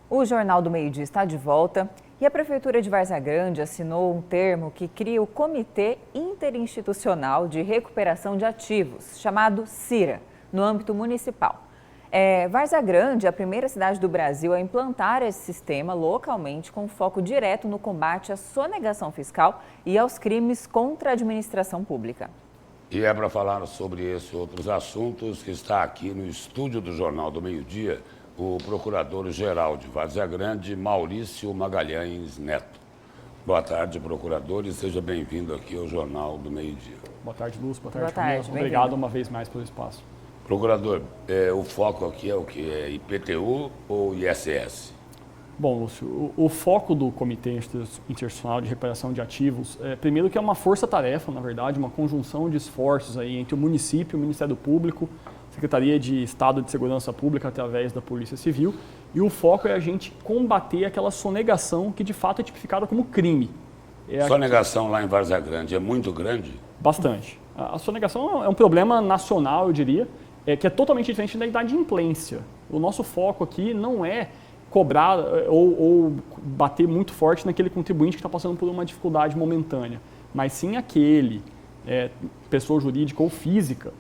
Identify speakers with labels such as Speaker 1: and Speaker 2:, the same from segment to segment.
Speaker 1: O Jornal do Meio-Dia está de volta e a Prefeitura de Várzea Grande assinou um termo que cria o Comitê Interinstitucional de Recuperação de Ativos, chamado CIRA, no âmbito municipal. Várzea Grande é a primeira cidade do Brasil a implantar esse sistema localmente com foco direto no combate à sonegação fiscal e aos crimes contra a administração pública.
Speaker 2: E é para falar sobre esses outros assuntos que está aqui no estúdio do Jornal do Meio-Dia o Procurador-Geral de Várzea Grande, Maurício Magalhães Neto. Boa tarde, procurador, e seja bem-vindo aqui ao Jornal do Meio-Dia.
Speaker 3: Boa tarde, Lúcio. Boa tarde,
Speaker 1: Camila.
Speaker 3: Obrigado uma vez mais pelo espaço.
Speaker 2: Procurador, o foco aqui é o que? É IPTU ou ISS?
Speaker 3: Bom, Lúcio, o foco do Comitê Interinstitucional de Recuperação de Ativos, primeiro que é uma força-tarefa, na verdade, uma conjunção de esforços aí entre o município, o Ministério Público, Secretaria de Estado de Segurança Pública através da Polícia Civil, e o foco é a gente combater aquela sonegação que de fato é tipificada como crime.
Speaker 2: Sonegação lá em Várzea Grande é muito grande?
Speaker 3: Bastante. A sonegação é um problema nacional, eu diria, que é totalmente diferente da inadimplência. O nosso foco aqui não é cobrar ou bater muito forte naquele contribuinte que está passando por uma dificuldade momentânea, mas sim aquele, pessoa jurídica ou física,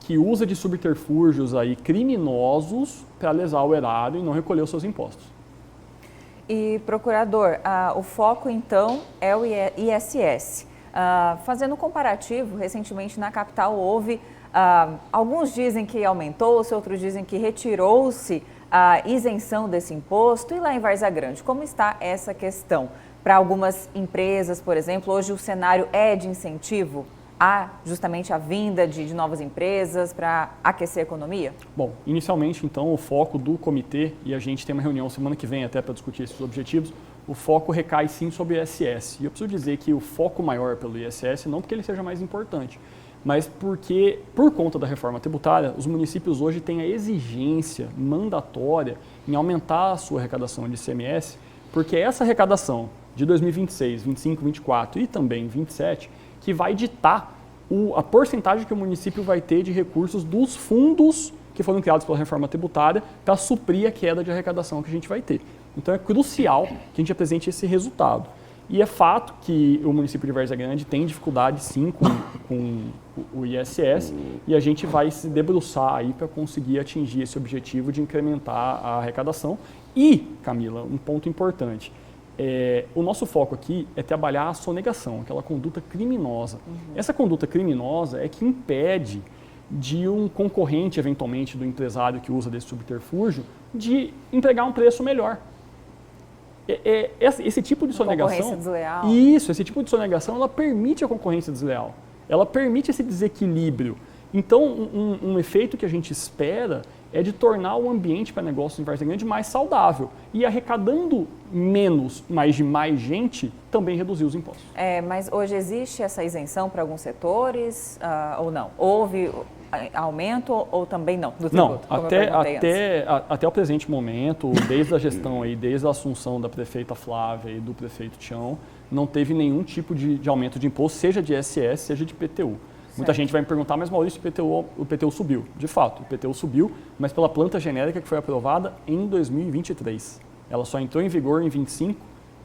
Speaker 3: que usa de subterfúgios aí criminosos para lesar o erário e não recolher os seus impostos.
Speaker 1: E, procurador, o foco então é o ISS. Fazendo um comparativo, recentemente na capital houve, alguns dizem que aumentou-se, outros dizem que retirou-se a isenção desse imposto. E lá em Várzea Grande, como está essa questão? Para algumas empresas, por exemplo, hoje o cenário é de incentivo justamente a vinda de novas empresas para aquecer a economia?
Speaker 3: Bom, inicialmente, então, o foco do comitê, e a gente tem uma reunião semana que vem até para discutir esses objetivos, o foco recai sim sobre o ISS. E eu preciso dizer que o foco maior pelo ISS, não porque ele seja mais importante, mas porque, por conta da reforma tributária, os municípios hoje têm a exigência mandatória em aumentar a sua arrecadação de ICMS, porque essa arrecadação de 2026, 25, 24 e também 27, que vai ditar a porcentagem que o município vai ter de recursos dos fundos que foram criados pela reforma tributária para suprir a queda de arrecadação que a gente vai ter. Então é crucial que a gente apresente esse resultado. E é fato que o município de Várzea Grande tem dificuldade sim com o ISS e a gente vai se debruçar aí para conseguir atingir esse objetivo de incrementar a arrecadação. E, Camila, um ponto importante, o nosso foco aqui é trabalhar a sonegação, aquela conduta criminosa. Essa conduta criminosa é que impede de um concorrente, eventualmente, do empresário que usa desse subterfúgio, de entregar um preço melhor. Esse tipo de sonegação...
Speaker 1: Concorrência desleal.
Speaker 3: Isso, esse tipo de sonegação, ela permite a concorrência desleal. Ela permite esse desequilíbrio. Então, um efeito que a gente espera é de tornar o ambiente para negócios em Várzea Grande mais saudável. E arrecadando menos, mas de mais gente, também reduzir os impostos.
Speaker 1: Mas hoje existe essa isenção para alguns setores ou não? Houve aumento ou também não? Do tributo,
Speaker 3: até o presente momento, desde a gestão aí, desde a assunção da prefeita Flávia e do prefeito Tião, não teve nenhum tipo de aumento de imposto, seja de ISS, seja de IPTU. Muita gente vai me perguntar, mas Maurício, o IPTU subiu. De fato, o IPTU subiu, mas pela planta genérica que foi aprovada em 2023. Ela só entrou em vigor em 25,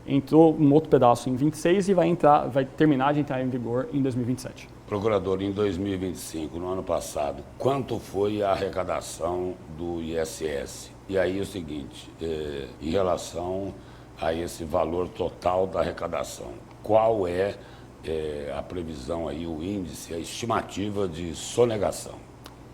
Speaker 3: entrou um outro pedaço em 26 e vai terminar de entrar em vigor em 2027.
Speaker 2: Procurador, em 2025, no ano passado, quanto foi a arrecadação do ISS? E aí o seguinte, em relação a esse valor total da arrecadação, qual é a previsão aí, o índice, a estimativa de sonegação?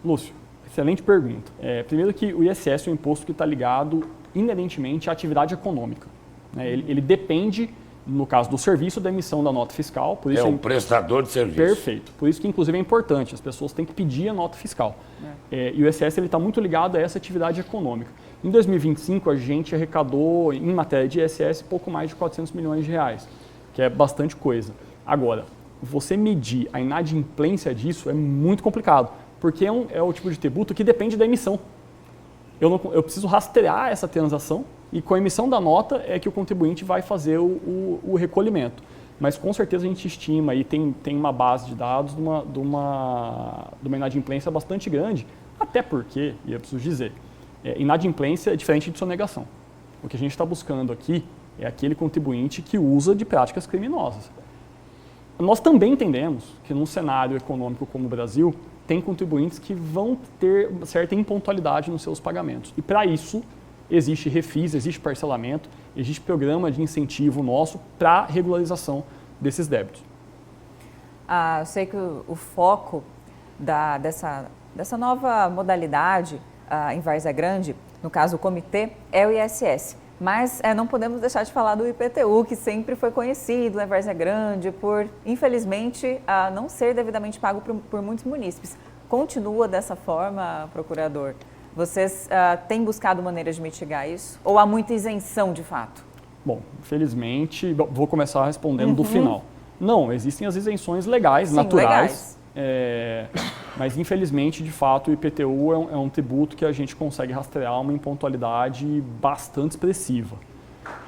Speaker 3: Lúcio, excelente pergunta. Primeiro que o ISS é um imposto que está ligado inerentemente à atividade econômica. Ele depende, no caso do serviço, da emissão da nota fiscal. Por isso
Speaker 2: um prestador de serviço.
Speaker 3: Perfeito. Por isso que, inclusive, é importante. As pessoas têm que pedir a nota fiscal. E o ISS está muito ligado a essa atividade econômica. Em 2025, a gente arrecadou, em matéria de ISS, pouco mais de 400 milhões de reais, que é bastante coisa. Agora, você medir a inadimplência disso é muito complicado, porque é o tipo de tributo que depende da emissão. Eu preciso rastrear essa transação e com a emissão da nota é que o contribuinte vai fazer o recolhimento. Mas com certeza a gente estima e tem uma base de dados de uma inadimplência bastante grande, até porque, e eu preciso dizer, inadimplência é diferente de sonegação. O que a gente está buscando aqui é aquele contribuinte que usa de práticas criminosas. Nós também entendemos que num cenário econômico como o Brasil, tem contribuintes que vão ter certa impontualidade nos seus pagamentos. E para isso, existe refis, existe parcelamento, existe programa de incentivo nosso para regularização desses débitos.
Speaker 1: Eu sei que o foco dessa nova modalidade em Várzea Grande, no caso o comitê, é o ISS. Mas não podemos deixar de falar do IPTU, que sempre foi conhecido em Várzea Grande por, infelizmente, não ser devidamente pago por muitos munícipes. Continua dessa forma, procurador? Vocês têm buscado maneiras de mitigar isso? Ou há muita isenção de fato?
Speaker 3: Bom, infelizmente, vou começar respondendo do final. Não, existem as isenções legais, sim, naturais. Mas, infelizmente, de fato, o IPTU é um tributo que a gente consegue rastrear uma impontualidade bastante expressiva.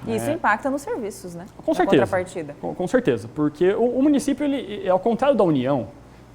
Speaker 1: E isso impacta nos serviços, né?
Speaker 3: Com certeza.
Speaker 1: Contrapartida.
Speaker 3: Com certeza, porque o município, ele, ao contrário da União,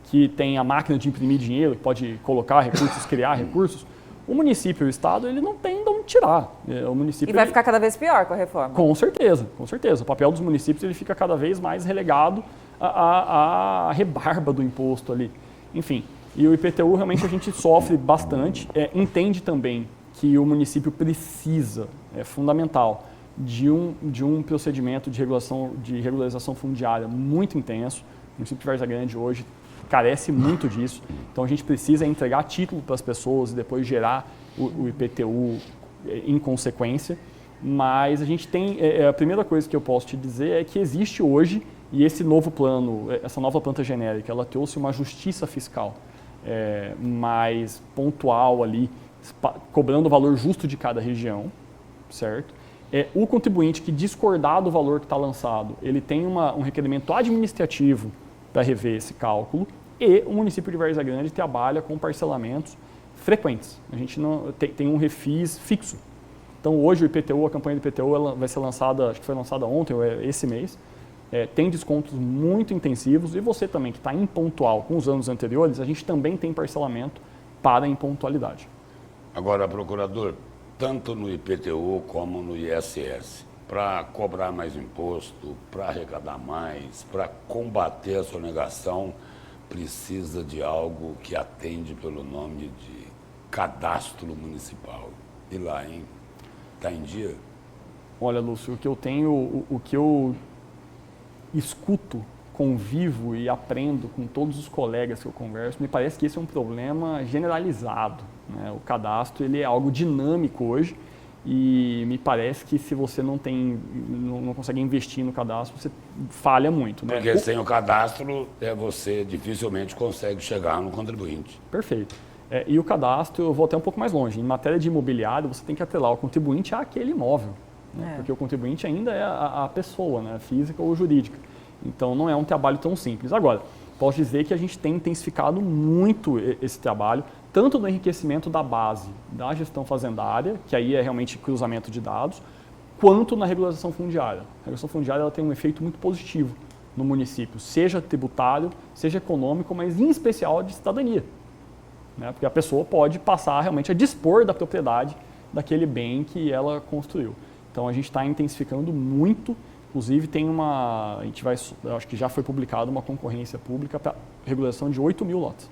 Speaker 3: que tem a máquina de imprimir dinheiro, que pode colocar recursos, criar recursos, o município e o Estado, ele não tem de onde tirar. O município,
Speaker 1: e vai ficar cada vez pior com a reforma?
Speaker 3: Com certeza, com certeza. O papel dos municípios ele fica cada vez mais relegado à rebarba do imposto ali. Enfim, e o IPTU realmente a gente sofre bastante, entende também que o município precisa, é fundamental, de um procedimento de regularização fundiária muito intenso. O município de Várzea Grande hoje carece muito disso, então a gente precisa entregar título para as pessoas e depois gerar o IPTU em consequência, mas a gente tem, a primeira coisa que eu posso te dizer é que existe hoje, e esse novo plano, essa nova planta genérica, ela trouxe uma justiça fiscal mais pontual ali, cobrando o valor justo de cada região, certo? O contribuinte que discordar do valor que está lançado, ele tem um requerimento administrativo para rever esse cálculo, e o município de Várzea Grande trabalha com parcelamentos frequentes. A gente não tem um refis fixo. Então hoje o IPTU, a campanha do IPTU, ela vai ser lançada, acho que foi lançada ontem ou esse mês, tem descontos muito intensivos, e você também que está impontual com os anos anteriores, a gente também tem parcelamento para impontualidade.
Speaker 2: Agora, procurador, tanto no IPTU como no ISS, para cobrar mais imposto, para arrecadar mais, para combater a sonegação, precisa de algo que atende pelo nome de cadastro municipal. E lá, hein? Está em dia?
Speaker 3: Olha, Lúcio, o que eu escuto, convivo e aprendo com todos os colegas que eu converso, me parece que esse é um problema generalizado, né? O cadastro ele é algo dinâmico hoje, e me parece que se você não consegue investir no cadastro, você falha muito, né?
Speaker 2: Porque sem o cadastro, você dificilmente consegue chegar no contribuinte.
Speaker 3: Perfeito. E o cadastro, eu vou até um pouco mais longe. Em matéria de imobiliário, você tem que atrelar o contribuinte àquele imóvel, né? Porque o contribuinte ainda é a pessoa, né? Física ou jurídica. Então, não é um trabalho tão simples. Agora, posso dizer que a gente tem intensificado muito esse trabalho, tanto no enriquecimento da base da gestão fazendária, que aí é realmente cruzamento de dados, quanto na regularização fundiária. A regulação fundiária ela tem um efeito muito positivo no município, seja tributário, seja econômico, mas em especial de cidadania, né? Porque a pessoa pode passar realmente a dispor da propriedade daquele bem que ela construiu. Então a gente está intensificando muito, inclusive acho que já foi publicada uma concorrência pública para regularização de 8 mil lotes.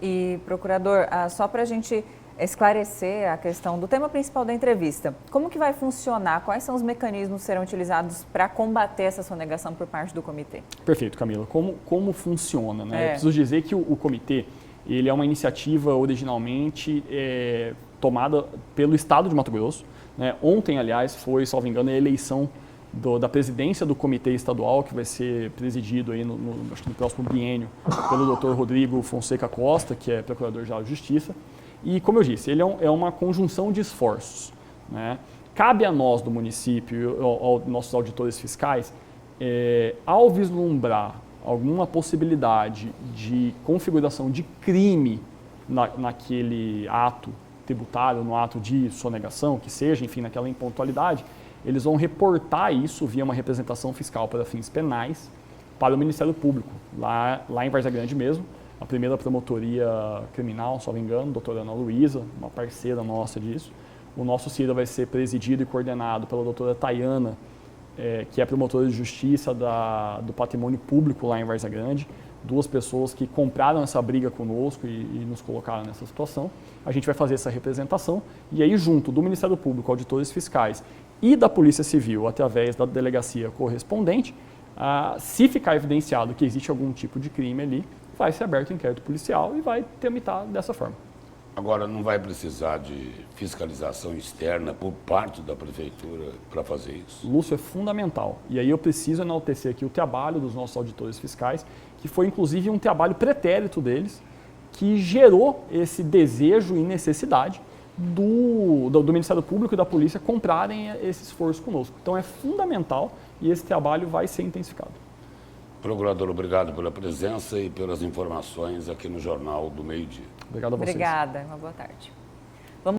Speaker 1: E, procurador, só para a gente esclarecer a questão do tema principal da entrevista, como que vai funcionar? Quais são os mecanismos que serão utilizados para combater essa sonegação por parte do comitê?
Speaker 3: Perfeito, Camila. Como funciona, né? Eu preciso dizer que o comitê ele é uma iniciativa originalmente tomada pelo Estado de Mato Grosso, né? Ontem, aliás, foi, salvo engano, a eleição da presidência do comitê estadual, que vai ser presidido aí acho que no próximo biênio pelo Dr. Rodrigo Fonseca Costa, que é Procurador-Geral de Justiça. E, como eu disse, ele é uma conjunção de esforços, né? Cabe a nós do município, aos nossos auditores fiscais, ao vislumbrar alguma possibilidade de configuração de crime naquele ato tributário, no ato de sonegação, que seja, enfim, naquela impontualidade, eles vão reportar isso via uma representação fiscal para fins penais para o Ministério Público, lá em Várzea Grande mesmo. A primeira promotoria criminal, se não me engano, a doutora Ana Luísa, uma parceira nossa disso, O nosso CIDA vai ser presidido e coordenado pela doutora Tayana, que é promotora de justiça do patrimônio público lá em Várzea Grande. 2 pessoas que compraram essa briga conosco e nos colocaram nessa situação. A gente vai fazer essa representação e aí junto do Ministério Público, auditores fiscais e da Polícia Civil, através da delegacia correspondente, se ficar evidenciado que existe algum tipo de crime ali, vai ser aberto um inquérito policial e vai tramitar dessa forma.
Speaker 2: Agora, não vai precisar de fiscalização externa por parte da Prefeitura para fazer isso?
Speaker 3: Lúcio, é fundamental. E aí eu preciso enaltecer aqui o trabalho dos nossos auditores fiscais, que foi inclusive um trabalho pretérito deles, que gerou esse desejo e necessidade do Ministério Público e da Polícia comprarem esse esforço conosco. Então é fundamental e esse trabalho vai ser intensificado.
Speaker 2: Procurador, obrigado pela presença e pelas informações aqui no Jornal do Meio-Dia.
Speaker 3: Obrigado a vocês.
Speaker 1: Obrigada, uma boa tarde.